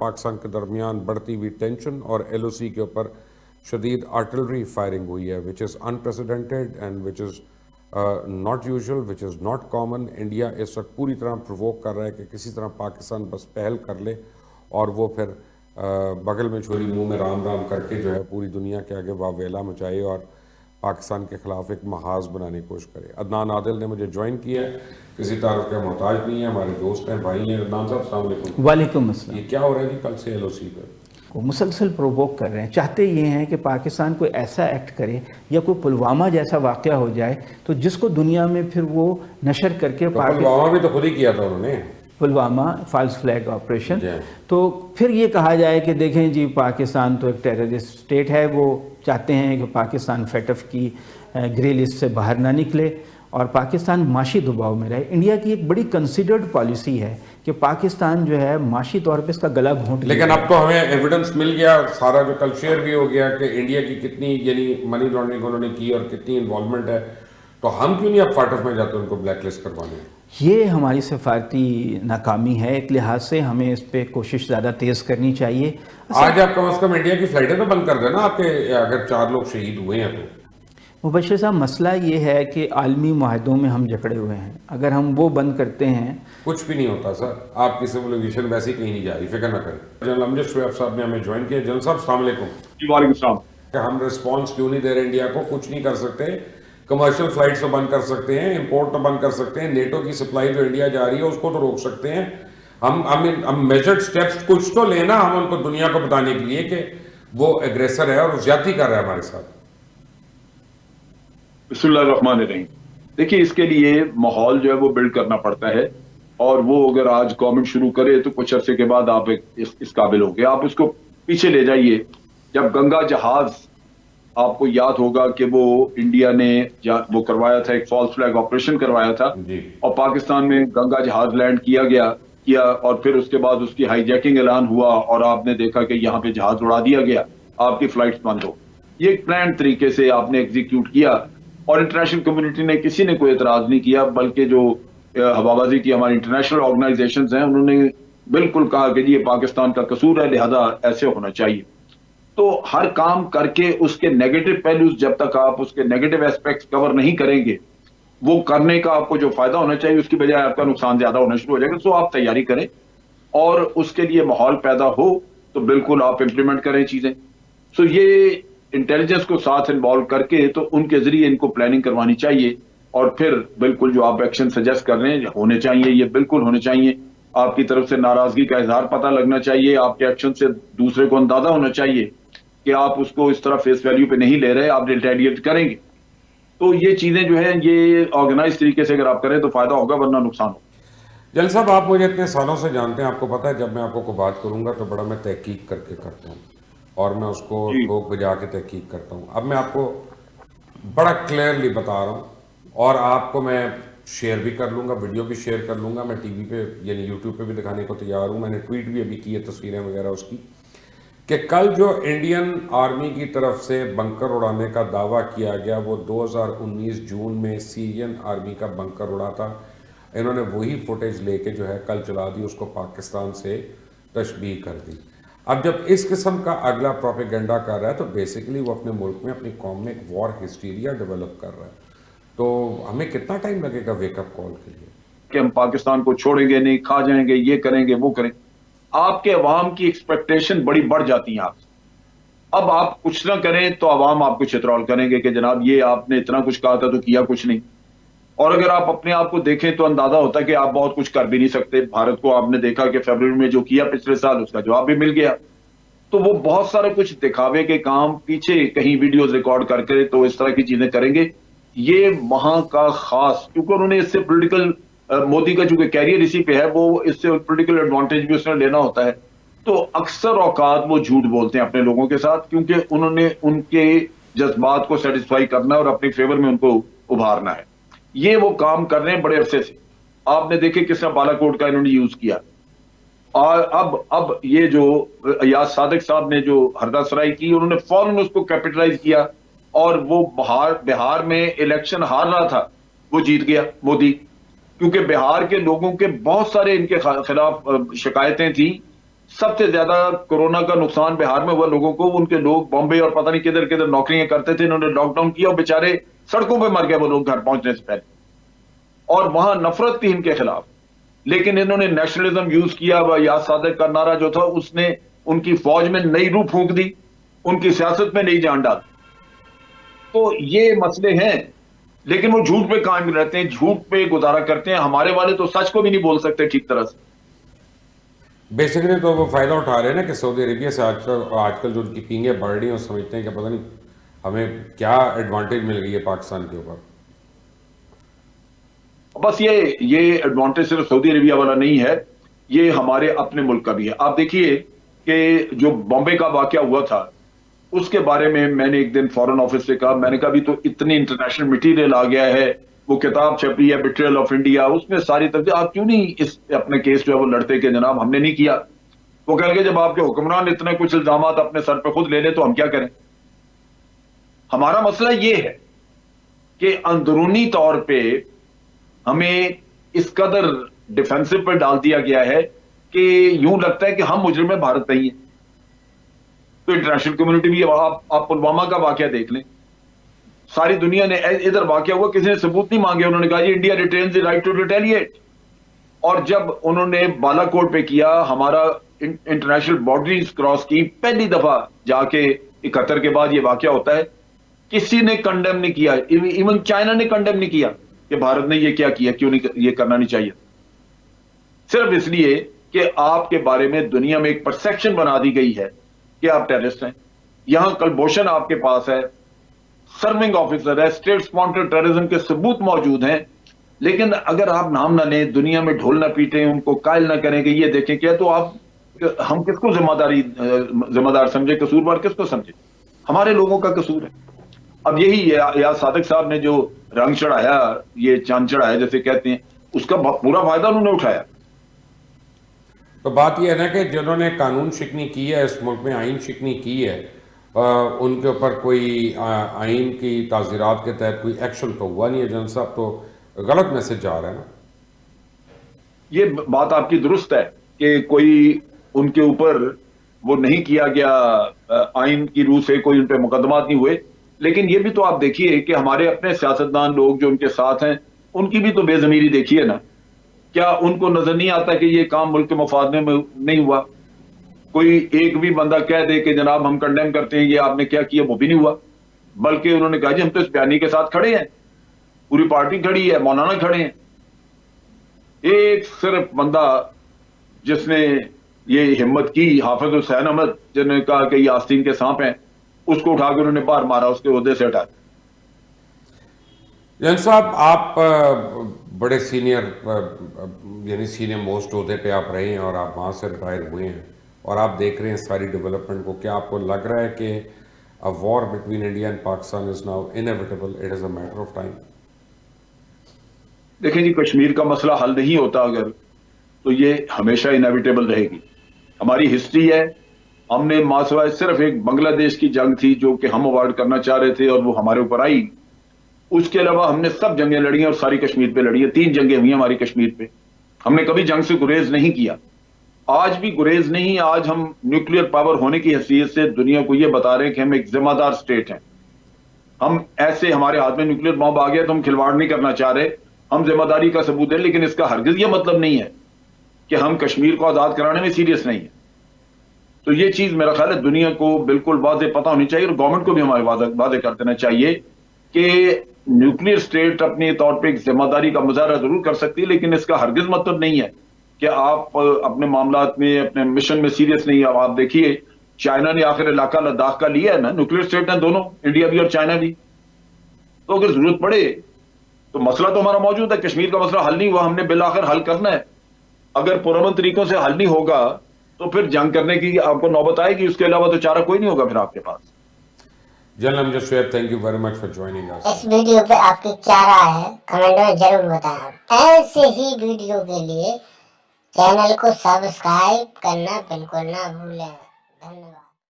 پاکستان کے درمیان بڑھتی ہوئی ٹینشن اور ایل او سی کے اوپر شدید آرٹلری فائرنگ ہوئی ہے which is unprecedented and which is not usual which is not common. India اس وقت پوری طرح پرووک کر رہا ہے کہ کسی طرح پاکستان بس پہل کر لے اور وہ پھر بغل میں چھوری منہ میں رام رام کر کے جو ہے پوری دنیا کے آگے واویلا مچائے اور پاکستان کے خلاف ایک محاذ بنانے کی کوشش کرے. عدنان عادل نے مجھے جوائن کیا ہے, کسی تعارف کا محتاج نہیں ہے, ہمارے دوست ہیں, بھائی ہیں. عدنان صاحب السلام علیکم. وعلیکم السلام. یہ کیا ہو رہا ہے جی کل سے ایل او سی پہ؟ کو مسلسل پرووک کر رہے ہیں, چاہتے یہ ہیں کہ پاکستان کوئی ایسا ایکٹ کرے یا کوئی پلوامہ جیسا واقعہ ہو جائے تو جس کو دنیا میں پھر وہ نشر کر کے پلوامہ بھی تو خود ہی کیا تھا انہوں نے, پلوامہ فالس فلیگ آپریشن, تو پھر یہ کہا جائے کہ دیکھیں جی پاکستان تو ایک ٹیررسٹ اسٹیٹ ہے, وہ چاہتے ہیں کہ پاکستان فیٹ ایف کی گرے لسٹ سے باہر نہ نکلے اور پاکستان معاشی دباؤ میں رہے. انڈیا کی ایک بڑی کنسیڈرڈ پالیسی ہے کہ پاکستان جو ہے معاشی طور پہ اس کا گلا گھونٹ لے. لیکن اب تو ہمیں ایویڈنس مل گیا سارا, جو کل شیئر بھی ہو گیا کہ انڈیا کی کتنی یعنی منی لانڈرنگ انہوں نے کی اور کتنی انوالومنٹ ہے, تو ہم کیوں نہیں اب فاٹف میں جاتے ان کو بلیک لسٹ کروانے؟ یہ ہماری سفارتی ناکامی ہے, ایک لحاظ سے ہمیں اس پہ کوشش زیادہ تیز کرنی چاہیے. آج آپ کم از کم انڈیا کی فلائٹیں تو بند کر دینا آپ کے, اگر 4 لوگ شہید ہوئے ہیں تو. مبشر صاحب مسئلہ یہ ہے کہ عالمی معاہدوں میں ہم جکڑے ہوئے ہیں, اگر ہم وہ بند کرتے ہیں کچھ بھی نہیں ہوتا سر. آپ کی سول ایویشن ویسے ہی کہیں نہیں جا رہی, فکر نہ کریں. جنرل امجد شعیب صاحب نے ہمیں جوائن کیا. جنرل صاحب السلام علیکم. جی وعلیکم السلام. ہم رسپانس کیوں نہیں دے رہے انڈیا کو؟ کچھ نہیں کر سکتے. کمرشل فلائٹس تو بند کر سکتے ہیں, امپورٹ تو بند کر سکتے ہیں, نیٹو کی سپلائی جو انڈیا جا رہی ہے اس کو تو روک سکتے ہیں. ہم میجرڈ سٹیپس کچھ تو لینا ہم ان کو دنیا کو بتانے کے لیے کہ وہ ایگریسر ہے اور زیادتی کر رہا ہے ہمارے ساتھ. بسم اللہ الرحمن الرحیم. دیکھیے اس کے لیے ماحول جو ہے وہ بلڈ کرنا پڑتا ہے, اور وہ اگر آج گورنمنٹ شروع کرے تو کچھ عرصے کے بعد آپ اس قابل ہو گئے. آپ اس کو پیچھے لے جائیے, جب گنگا جہاز, آپ کو یاد ہوگا کہ وہ انڈیا نے وہ کروایا تھا, ایک فالس فلیگ آپریشن کروایا تھا اور پاکستان میں گنگا جہاز لینڈ کیا اور پھر اس کے بعد اس کی ہائی جیکنگ اعلان ہوا اور آپ نے دیکھا کہ یہاں پہ جہاز اڑا دیا گیا, آپ کی فلائٹس بند ہو. یہ ایک پلان طریقے سے آپ نے ایگزیکیوٹ کیا اور انٹرنیشنل کمیونٹی نے کسی نے کوئی اعتراض نہیں کیا, بلکہ جو ہوابازی کی ہماری انٹرنیشنل آرگنائزیشنز ہیں انہوں نے بالکل کہا کہ یہ پاکستان کا قصور ہے, لہذا ایسے ہونا چاہیے. تو ہر کام کر کے اس کے نیگیٹو پہلوز, جب تک آپ اس کے نیگیٹو ایسپیکٹس کور نہیں کریں گے, وہ کرنے کا آپ کو جو فائدہ ہونا چاہیے اس کی بجائے آپ کا نقصان زیادہ ہونا شروع ہو جائے گا. سو آپ تیاری کریں اور اس کے لیے ماحول پیدا ہو تو بالکل آپ امپلیمنٹ کریں چیزیں. سو یہ انٹیلیجنس کو ساتھ انوالو کر کے تو ان کے ذریعے ان کو پلاننگ کروانی چاہیے, اور پھر بالکل جو آپ ایکشن سجیسٹ کر رہے ہیں ہونے چاہیے, یہ بالکل ہونے چاہیے. آپ کی طرف سے ناراضگی کا اظہار پتہ لگنا چاہیے, آپ کے ایکشن سے دوسرے کو اندازہ ہونا چاہیے کہ آپ اس کو اس طرح فیس ویلیو پہ نہیں لے رہے, آپ ریٹیلیٹ کریں گے. تو یہ چیزیں جو ہیں یہ آرگنائز طریقے سے اگر آپ کریں تو فائدہ ہوگا, ورنہ نقصان ہوگا. جل صاحب آپ مجھے اتنے سالوں سے جانتے ہیں, آپ کو پتہ ہے جب میں آپ کو بات کروں گا تو بڑا میں تحقیق کر کے کرتا ہوں اور میں اس کو ٹھوک بجا کے تحقیق کرتا ہوں. اب میں آپ کو بڑا کلیئرلی بتا رہا ہوں اور آپ کو میں شیئر بھی کر لوں گا, ویڈیو بھی شیئر کر لوں گا, میں ٹی وی پہ یعنی یوٹیوب پہ بھی دکھانے کو تیار ہوں. میں نے ٹویٹ بھی ابھی کی ہے تصویریں وغیرہ اس کی, کہ کل جو انڈین آرمی کی طرف سے بنکر اڑانے کا دعویٰ کیا گیا وہ 2019 جون میں سیرین آرمی کا بنکر اڑا تھا. انہوں نے وہی فوٹیج لے کے جو ہے کل چلا دی, اس کو پاکستان سے تشبیہ کر دی. اب جب اس قسم کا اگلا پروپیگنڈا کر رہا ہے تو بیسیکلی وہ اپنے ملک میں اپنی قوم میں ایک وار ہسٹیریا ڈیولپ کر رہا ہے. تو ہمیں کتنا ٹائم لگے گا ویک اپ کال کے لیے کہ ہم پاکستان کو چھوڑیں گے نہیں, کھا جائیں گے, یہ کریں گے, وہ کریں. آپ کے عوام کی ایکسپیکٹیشن بڑی بڑھ جاتی ہیں آپ سے. اب آپ کچھ نہ کریں تو عوام آپ کو چترول کریں گے کہ جناب یہ آپ نے اتنا کچھ کہا تھا تو کیا کچھ نہیں. اور اگر آپ اپنے آپ کو دیکھیں تو اندازہ ہوتا ہے کہ آپ بہت کچھ کر بھی نہیں سکتے. بھارت کو آپ نے دیکھا کہ فیبرری میں جو کیا پچھلے سال اس کا جواب بھی مل گیا. تو وہ بہت سارے کچھ دکھاوے کے کام پیچھے کہیں ویڈیوز ریکارڈ کر کے تو اس طرح کی چیزیں کریں گے. یہ وہاں کا خاص, کیونکہ انہوں نے اس سے پولیٹیکل, مودی کا چونکہ کیریئر اسی پہ ہے, وہ اس سے پولیٹیکل ایڈوانٹیج بھی اس نے لینا ہوتا ہے. تو اکثر اوقات وہ جھوٹ بولتے ہیں اپنے لوگوں کے ساتھ, کیونکہ انہوں نے ان کے جذبات کو سیٹسفائی کرنا ہے اور اپنی فیور میں ان کو ابھارنا ہے. یہ وہ کام کر رہے ہیں بڑے عرصے سے. آپ نے دیکھے کس طرح بالا کوٹ کا انہوں نے یوز کیا. اور اب یہ جو ایاز صادق صاحب نے جو ہردا سرائی کی, انہوں نے فوراً اس کو کیپٹلائز کیا اور وہ بہار میں الیکشن ہار رہا تھا وہ جیت گیا مودی, کیونکہ بہار کے لوگوں کے بہت سارے ان کے خلاف شکایتیں تھیں سب سے زیادہ کورونا کا نقصان بہار میں ہوا لوگوں کو. ان کے لوگ بامبے اور پتہ نہیں کدھر کدھر نوکریاں کرتے تھے, انہوں نے لاک ڈاؤن کیا اور بیچارے سڑکوں پہ مر گئے وہ لوگ گھر پہنچنے سے پہلے, اور وہاں نفرت تھی ان کے خلاف. لیکن انہوں نے نیشنلزم یوز کیا. یاد صادق کا نعرہ جو تھا اس نے ان کی فوج میں نئی روح پھونک دی, ان کی سیاست میں نئی جان ڈال. تو یہ مسئلے ہیں, لیکن وہ جھوٹ پہ قائم رہتے ہیں, جھوٹ پہ گزارا کرتے ہیں. ہمارے والے تو سچ کو بھی نہیں بول سکتے ٹھیک طرح سے. بیسیکلی تو وہ فائدہ اٹھا رہے ہیں نا کہ سعودی عربیہ سے آج کل جو ان کی پینگیں بڑھ رہی ہیں, اور سمجھتے ہیں کہ پتہ نہیں ہمیں کیا ایڈوانٹیج مل گئی ہے پاکستان کے اوپر. بس یہ ایڈوانٹیج صرف سعودی عربیہ والا نہیں ہے, یہ ہمارے اپنے ملک کا بھی ہے. آپ دیکھیے کہ جو بامبے کا واقعہ ہوا تھا اس کے بارے میں نے ایک دن فارن آفس سے کہا, میں نے کہا ابھی تو اتنی انٹرنیشنل مٹیریل آ گیا ہے, وہ کتاب چھپی ہے بیٹریل آف انڈیا, اس میں ساری تفصیل, آپ کیوں نہیں اس اپنے کیس جو ہے وہ لڑتے کہ جناب ہم نے نہیں کیا. وہ کہیں گے جب آپ کے حکمران اتنے کچھ الزامات اپنے سر پہ خود لے لیں تو ہم کیا کریں. ہمارا مسئلہ یہ ہے کہ اندرونی طور پہ ہمیں اس قدر ڈیفینسو پر ڈال دیا گیا ہے کہ یوں لگتا ہے کہ ہم مجرم بھارت نہیں ہیں. تو انٹرنیشنل کمیونٹی بھی, آپ پلوامہ کا واقعہ دیکھ لیں, ساری دنیا نے ادھر واقعہ ہوا, کسی نے ثبوت نہیں مانگے, انہوں نے کہا یہ India retains the right to retaliate. اور جب انہوں نے بالا کوٹ پہ کیا, ہمارا انٹرنیشنل باؤنڈریز کراس کی, پہلی دفعہ جا کے 71 کے بعد یہ واقعہ ہوتا ہے, کسی نے کنڈیم نہیں کیا, ایون چائنا نے کنڈیم نہیں کیا کہ بھارت نے یہ کیا کیا, کیوں نہیں یہ کرنا نہیں چاہیے. صرف اس لیے کہ آپ کے بارے میں دنیا میں ایک پرسیپشن بنا دی گئی ہے کہ آپ ٹیررسٹ ہیں. یہاں کلبھوشن آپ کے پاس ہے, سرونگ آفیسر ہے, اسٹیٹ اسپانسرڈ ٹیررزم کے ثبوت موجود ہیں, لیکن اگر آپ نام نہ لیں, دنیا میں ڈھول نہ پیٹیں, ان کو قائل نہ کریں کہ یہ دیکھیں کیا, تو ہم کس کو ذمہ دار سمجھے, قصوروار کس کو سمجھے؟ ہمارے لوگوں کا قصور ہے. اب یہی یاد صادق صاحب نے جو رنگ چڑھایا, یہ چاند چڑھایا جیسے کہتے ہیں, اس کا پورا فائدہ انہوں نے اٹھایا. تو بات یہ ہے نا کہ جنہوں نے قانون شکنی کی ہے اس ملک میں, آئین شکنی کی ہے, ان کے اوپر کوئی آئین کی تعزیرات کے تحت کوئی ایکشن تو ہوا نہیں ہے. جن صاحب تو غلط میسج جا رہا ہے نا. یہ بات آپ کی درست ہے کہ کوئی ان کے اوپر وہ نہیں کیا گیا, آئین کی روح سے کوئی ان پہ مقدمات نہیں ہوئے, لیکن یہ بھی تو آپ دیکھیے کہ ہمارے اپنے سیاستدان لوگ جو ان کے ساتھ ہیں, ان کی بھی تو بے ضمیری دیکھیے نا. کیا ان کو نظر نہیں آتا کہ یہ کام ملک کے مفاد میں نہیں ہوا؟ کوئی ایک بھی بندہ کہہ دے کہ جناب ہم کنڈیم کرتے ہیں, یہ آپ نے کیا کیا, وہ بھی نہیں ہوا. بلکہ انہوں نے کہا جی ہم تو اس بیانی کے ساتھ کھڑے ہیں, پوری پارٹی کھڑی ہے, مولانا کھڑے ہیں. ایک صرف بندہ جس نے یہ ہمت کی, حافظ حسین احمد, جن نے کہا کہ یہ آستین کے سانپ ہیں, اس کو اٹھا کے انہوں نے باہر مارا, اس کے عہدے سے ہٹا. جن صاحب آپ بڑے سینئر یعنی سینئر موسٹ عہدے پہ آپ رہے ہیں, اور آپ وہاں سے ریٹائر ہوئے ہیں, اور آپ دیکھ رہے ہیں ساری ڈیولپمنٹ کو. کیا آپ کو لگ رہا ہے کہ a war between India and Pakistan is now inevitable, it is a matter of time? دیکھیں جی, کشمیر کا مسئلہ حل نہیں ہوتا اگر, تو یہ ہمیشہ انیویٹیبل رہے گی. ہماری ہسٹری ہے, ہم نے ماسوائے صرف ایک بنگلہ دیش کی جنگ تھی جو کہ ہم اوائڈ کرنا چاہ رہے تھے, اور وہ ہمارے اوپر آئی. اس کے علاوہ ہم نے سب جنگیں لڑی ہیں, اور ساری کشمیر پہ لڑی ہیں. 3 جنگیں ہوئی ہیں ہماری کشمیر پہ. ہم نے کبھی جنگ سے گریز نہیں کیا, آج بھی گریز نہیں. آج ہم نیوکلیر پاور ہونے کی حیثیت سے دنیا کو یہ بتا رہے ہیں کہ ہم ایک ذمہ دار اسٹیٹ ہیں. ہم ایسے, ہمارے ہاتھ میں نیوکلیر بم آ گیا تو ہم کھلواڑ نہیں کرنا چاہ رہے, ہم ذمہ داری کا ثبوت ہیں. لیکن اس کا ہرگز یہ مطلب نہیں ہے کہ ہم کشمیر کو آزاد کرانے میں سیریس نہیں ہیں. تو یہ چیز میرا خیال ہے دنیا کو بالکل واضح پتہ ہونی چاہیے, اور گورنمنٹ کو بھی ہمارے واضح کر دینا چاہیے کہ نیوکلیر اسٹیٹ اپنے طور پہ ایک ذمہ داری کا مظاہرہ ضرور کر سکتی ہے, لیکن اس کا ہرگز مطلب نہیں ہے کہ آپ اپنے معاملات میں, اپنے مشن میں سیریس نہیں. اب آپ دیکھیے چائنا نے آخر علاقہ لداخ کا لیا ہے نا, نیوکلیر اسٹیٹ ہیں دونوں, انڈیا بھی اور چائنا بھی. تو اگر ضرورت پڑے تو مسئلہ تو ہمارا موجود ہے. کشمیر کا مسئلہ حل نہیں ہوا, ہم نے بالآخر حل کرنا ہے. اگر پرامن طریقوں سے حل نہیں ہوگا تو پھر جنگ کرنے کی آپ کو نوبت آئے گی. اس کے علاوہ تو چارہ کوئی نہیں ہوگا پھر آپ کے پاس. General Amjad Shoaib, thank you very much for joining us. اس ویڈیو پہ آپ کی کیا رائے ہے کمنٹ میں ضرور بتائیں. ایسے ہی ویڈیو کے لیے چینل کو سبسکرائب کرنا بالکل نہ بھولیں. دھنیہ واد.